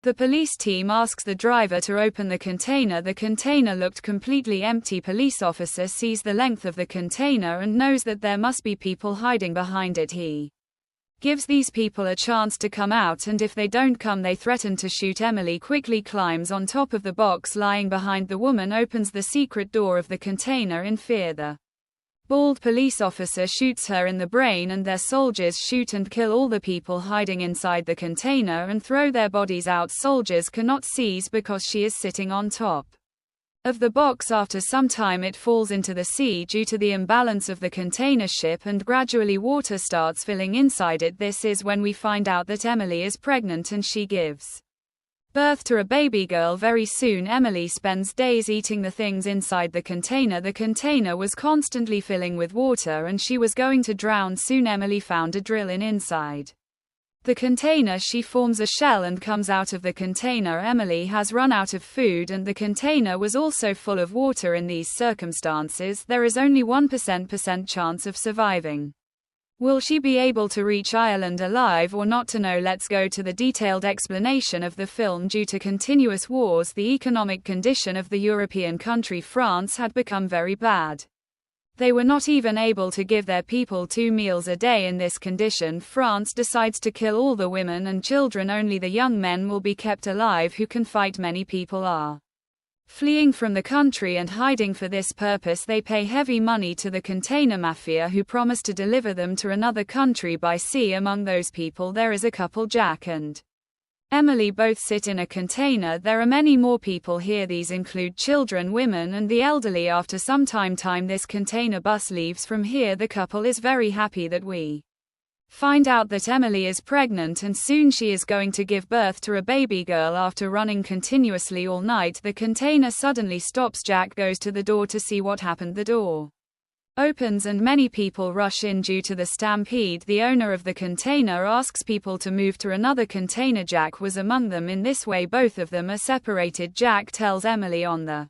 The police team asks the driver to open the container. The container looked completely empty. Police officer sees the length of the container and knows that there must be people hiding behind it. He gives these people a chance to come out, and if they don't come they threaten to shoot. Emily quickly climbs on top of the box lying behind the woman, opens the secret door of the container in fear. The bald police officer shoots her in the brain, and their soldiers shoot and kill all the people hiding inside the container and throw their bodies out. Soldiers cannot seize because she is sitting on top of the box. After some time it falls into the sea due to the imbalance of the container ship, and gradually water starts filling inside it. This is when we find out that Emily is pregnant and she gives birth to a baby girl. Very soon Emily spends days eating the things inside the container. The container was constantly filling with water and she was going to drown soon. Emily found a drill inside the container. She forms a shell and comes out of the container. Emily has run out of food and the container was also full of water. In these circumstances, there is only 1% chance of surviving. Will she be able to reach Ireland alive or not? To know, let's go to the detailed explanation of the film. Due to continuous wars, the economic condition of the European country France had become very bad. They were not even able to give their people 2 meals a day. In this condition, France decides to kill all the women and children. Only the young men will be kept alive who can fight. Many people are fleeing from the country and hiding. For this purpose, they pay heavy money to the container mafia, who promise to deliver them to another country by sea. Among those people there is a couple. Jack and Emily both sit in a container. There are many more people here. These include children, women, and the elderly. After some time this container bus leaves from here. The couple is very happy that we find out that Emily is pregnant and soon she is going to give birth to a baby girl. After running continuously all night, the container suddenly stops. Jack goes to the door to see what happened. The door opens and many people rush in due to the stampede. The owner of the container asks people to move to another container. Jack was among them. In this way both of them are separated. Jack tells Emily on the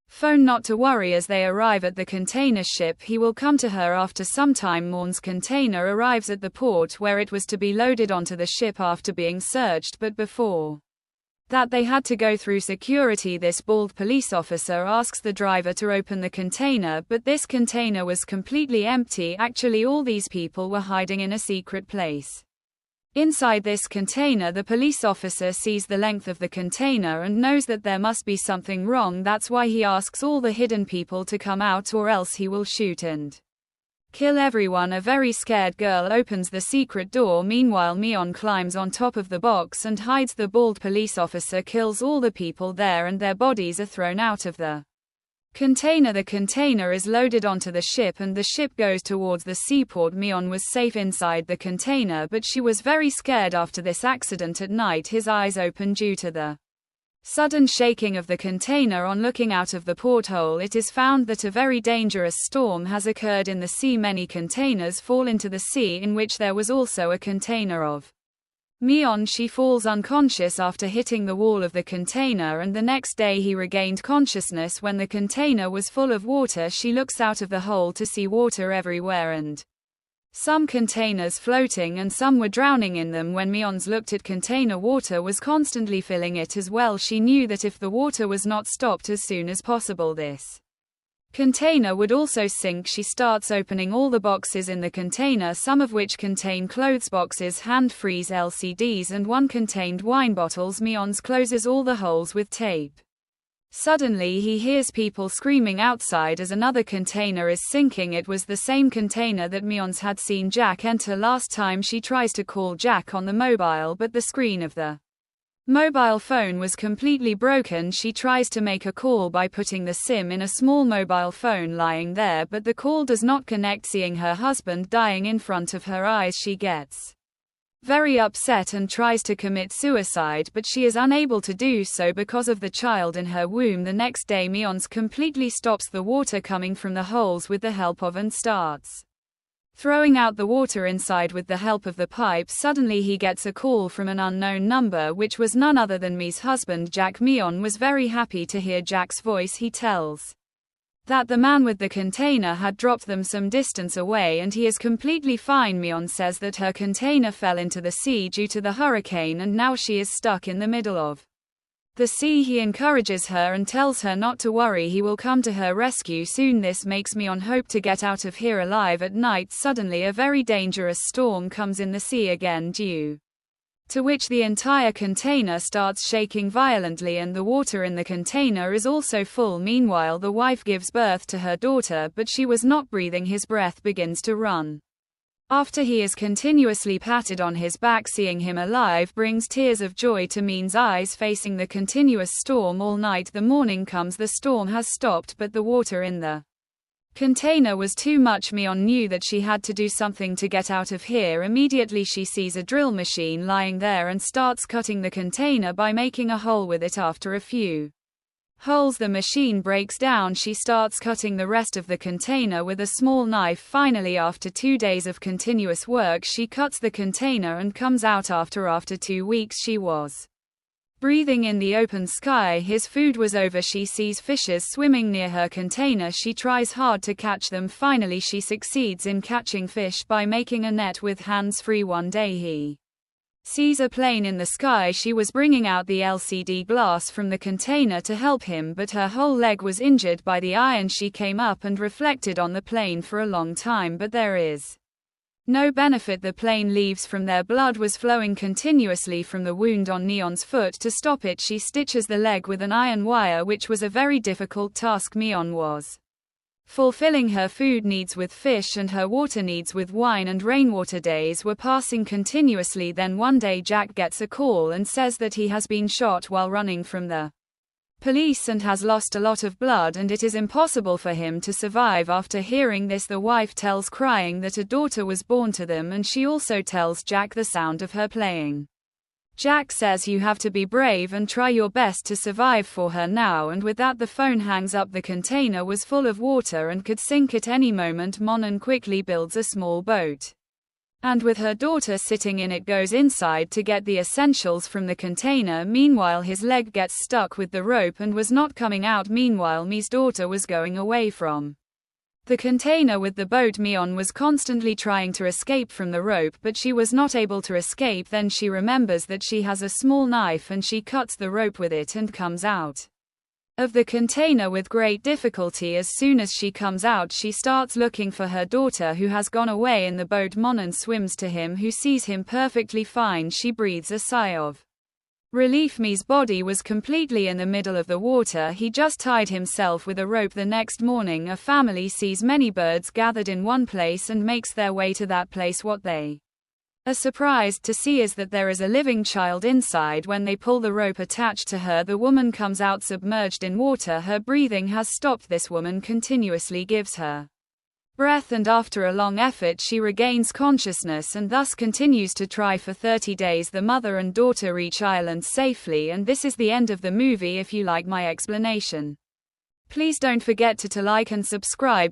phone not to worry. As they arrive at the container ship, he will come to her. After some time, Morn's container arrives at the port where it was to be loaded onto the ship after being searched, but before that they had to go through security. This bald police officer asks the driver to open the container, but this container was completely empty. Actually, all these people were hiding in a secret place inside this container. The police officer sees the length of the container and knows that there must be something wrong. That's why he asks all the hidden people to come out, or else he will shoot and kill everyone. A very scared girl opens the secret door. Meanwhile, Mion climbs on top of the box and hides. The bald police officer kills all the people there and their bodies are thrown out of the container. The container is loaded onto the ship and the ship goes towards the seaport. Mion was safe inside the container, but she was very scared after this accident. At night, his eyes open due to the sudden shaking of the container. On looking out of the porthole, it is found that a very dangerous storm has occurred in the sea. Many containers fall into the sea, in which there was also a container of Mion. She falls unconscious after hitting the wall of the container, and the next day he regained consciousness. When the container was full of water, she looks out of the hole to see water everywhere and some containers floating and some were drowning in them. When Mions looked at container, water was constantly filling it as well. She knew that if the water was not stopped as soon as possible, this container would also sink. She starts opening all the boxes in the container, some of which contain clothes boxes, hand freeze LCDs, and one contained wine bottles. Mions closes all the holes with tape. Suddenly he hears people screaming outside as another container is sinking. It was the same container that Mions had seen Jack enter last time. She tries to call Jack on the mobile, but the screen of the mobile phone was completely broken. She tries to make a call by putting the SIM in a small mobile phone lying there, but the call does not connect. Seeing her husband dying in front of her eyes, she gets very upset and tries to commit suicide, but she is unable to do so because of the child in her womb. The next day, Mions completely stops the water coming from the holes with the help of and starts throwing out the water inside with the help of the pipe. Suddenly he gets a call from an unknown number, which was none other than Mi's husband Jack. Mion was very happy to hear Jack's voice. He tells That the man with the container had dropped them some distance away and he is completely fine. Mion says that her container fell into the sea due to the hurricane and now she is stuck in the middle of the sea. He encourages her and tells her not to worry, he will come to her rescue soon. This makes Mion hope to get out of here alive. At night, suddenly a very dangerous storm comes in the sea again, due to which the entire container starts shaking violently and the water in the container is also full. Meanwhile, the wife gives birth to her daughter, but she was not breathing. His breath begins to run. After he is continuously patted on his back, seeing him alive brings tears of joy to Min's eyes. Facing the continuous storm all night, the morning comes. The storm has stopped, but the water in the container was too much. Mion knew that she had to do something to get out of here. Immediately she sees a drill machine lying there and starts cutting the container by making a hole with it. After a few holes, the machine breaks down. She starts cutting the rest of the container with a small knife. Finally, after 2 days of continuous work, she cuts the container and comes out. After 2 weeks, she was breathing in the open sky. His food was over. She sees fishes swimming near her container. She tries hard to catch them. Finally, she succeeds in catching fish by making a net with hands free. One day he sees a plane in the sky. She was bringing out the LCD glass from the container to help him, but her whole leg was injured by the iron. She came up and reflected on the plane for a long time, but there is no benefit. The plane leaves from there. Blood was flowing continuously from the wound on Neon's foot. To stop it, she stitches the leg with an iron wire, which was a very difficult task. Neon was fulfilling her food needs with fish and her water needs with wine and rainwater. Days were passing continuously. Then one day Jack gets a call and says that he has been shot while running from the police and has lost a lot of blood and it is impossible for him to survive. After hearing this, the wife tells crying that a daughter was born to them, and she also tells Jack the sound of her playing. Jack says you have to be brave and try your best to survive for her now, and with that the phone hangs up. The container was full of water and could sink at any moment. Monon quickly builds a small boat, and with her daughter sitting in it goes inside to get the essentials from the container. Meanwhile, his leg gets stuck with the rope and was not coming out. Meanwhile, Mi's daughter was going away from the container with the boat. Mion was constantly trying to escape from the rope, but she was not able to escape. Then she remembers that she has a small knife and she cuts the rope with it and comes out of the container with great difficulty. As soon as she comes out, she starts looking for her daughter, who has gone away in the boat. Monon swims to him, who sees him perfectly fine. She breathes a sigh of relief. Mi's body was completely in the middle of the water. He just tied himself with a rope. The next morning, a family sees many birds gathered in one place and makes their way to that place. What they are surprised to see is that there is a living child inside. When they pull the rope attached to her, the woman comes out submerged in water. Her breathing has stopped. This woman continuously gives her breath, and after a long effort she regains consciousness and thus continues to try for 30 days. The mother and daughter reach island safely, and this is the end of the movie. If you like my explanation, please don't forget to like and subscribe.